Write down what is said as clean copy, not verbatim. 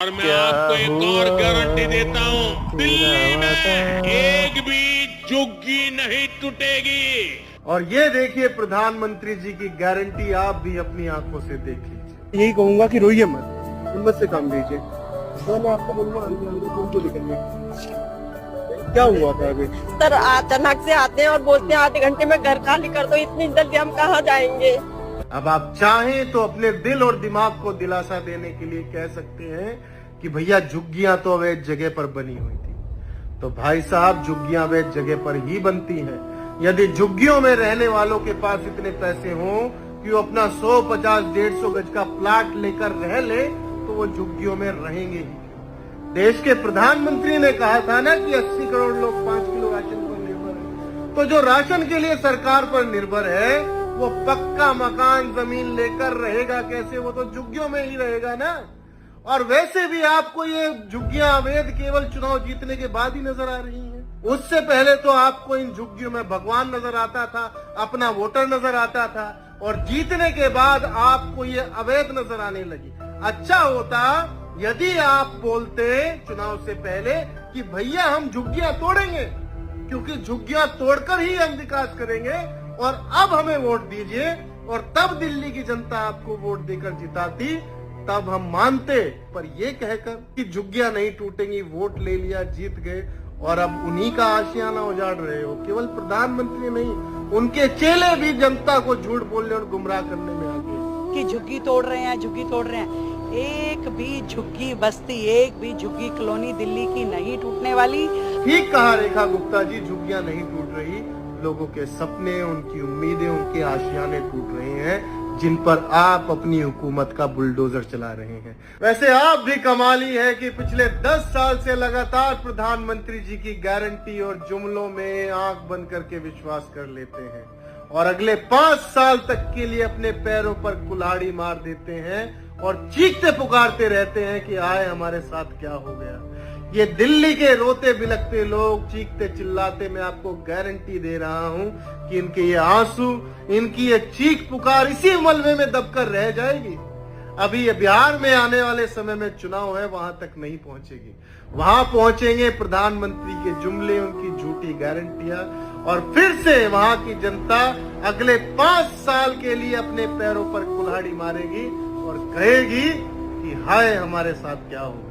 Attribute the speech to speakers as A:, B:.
A: और मैं आपको एक और गारंटी देता हूँ, दिल्ली में एक भी झुग्गी नहीं टूटेगी।
B: और ये देखिए प्रधानमंत्री जी की गारंटी आप भी अपनी आंखों से देख लीजिए।
C: यही कहूंगा कि रोइए मत, हिम्मत से काम लीजिए। तो मैं आपको बोलूंगा उनको निकलिए। क्या हुआ था अभी?
D: सर अचानक से आते हैं और बोलते हैं आधे घंटे में घर खाली कर दो, इतनी जल्दी हम कहाँ जाएंगे।
B: अब आप चाहें तो अपने दिल और दिमाग को दिलासा देने के लिए कह सकते हैं कि भैया झुग्गियां तो अवैध जगह पर बनी हुई थी। तो भाई साहब, झुग्गियां अवैध जगह पर ही बनती हैं। यदि झुग्गियों में रहने वालों के पास इतने पैसे हों कि वो अपना 100, 50, 150 गज का प्लाट लेकर रह ले तो वो झुग्गियों में रहेंगे ही। देश के प्रधानमंत्री ने कहा था ना कि 80 करोड़ लोग 5 किलो राशन पर निर्भर है। तो जो राशन के लिए सरकार पर निर्भर है वो पक्का मकान जमीन लेकर रहेगा कैसे? वो तो झुग्गियों में ही रहेगा ना। और वैसे भी आपको ये झुग्गियां अवैध केवल चुनाव जीतने के बाद ही नजर आ रही हैं। उससे पहले तो आपको इन झुग्गियों में भगवान नजर आता था, अपना वोटर नजर आता था, और जीतने के बाद आपको ये अवैध नजर आने लगी। अच्छा होता यदि आप बोलते चुनाव से पहले कि भैया हम झुग्गियां तोड़ेंगे, क्योंकि झुग्गियां तोड़कर ही हम विकास करेंगे और अब हमें वोट दीजिए, और तब दिल्ली की जनता आपको वोट देकर जिताती, तब हम मानते। पर ये कहकर कि झुग्गियां नहीं टूटेंगी, वोट ले लिया, जीत गए, और अब उन्हीं का आशियाना उजाड़ रहे हो। केवल प्रधानमंत्री नहीं, उनके चेले भी जनता को झूठ बोलने और गुमराह करने में आगे
E: कि झुग्गी तोड़ रहे हैं, झुग्गी तोड़ रहे हैं। एक भी झुग्गी बस्ती, एक भी झुग्गी कॉलोनी दिल्ली की नहीं टूटने वाली।
B: ठीक कहा रेखा गुप्ता जी, झुग्गियां नहीं टूट रही। लोगों के सपने, उनकी उम्मीदें, उनके आशियाने टूट रहे हैं, जिन पर आप अपनी हुकूमत का बुलडोजर चला रहे हैं। वैसे आप भी कमाली है कि पिछले 10 साल से लगातार प्रधानमंत्री जी की गारंटी और जुमलों में आंख बंद करके विश्वास कर लेते हैं, और अगले 5 साल तक के लिए अपने पैरों पर कुल्हाड़ी मार देते हैं और चीखते पुकारते रहते हैं कि आए हमारे साथ क्या हो गया। ये दिल्ली के रोते बिलखते लोग, चीखते चिल्लाते, मैं आपको गारंटी दे रहा हूं कि इनके ये आंसू, इनकी ये चीख पुकार इसी मलबे में दबकर रह जाएगी। अभी ये बिहार में आने वाले समय में चुनाव है, वहां तक नहीं पहुंचेगी। वहां पहुंचेंगे प्रधानमंत्री के जुमले, उनकी झूठी गारंटियां, और फिर से वहां की जनता अगले 5 साल के लिए अपने पैरों पर कुल्हाड़ी मारेगी और कहेगी कि हाय हमारे साथ क्या हो।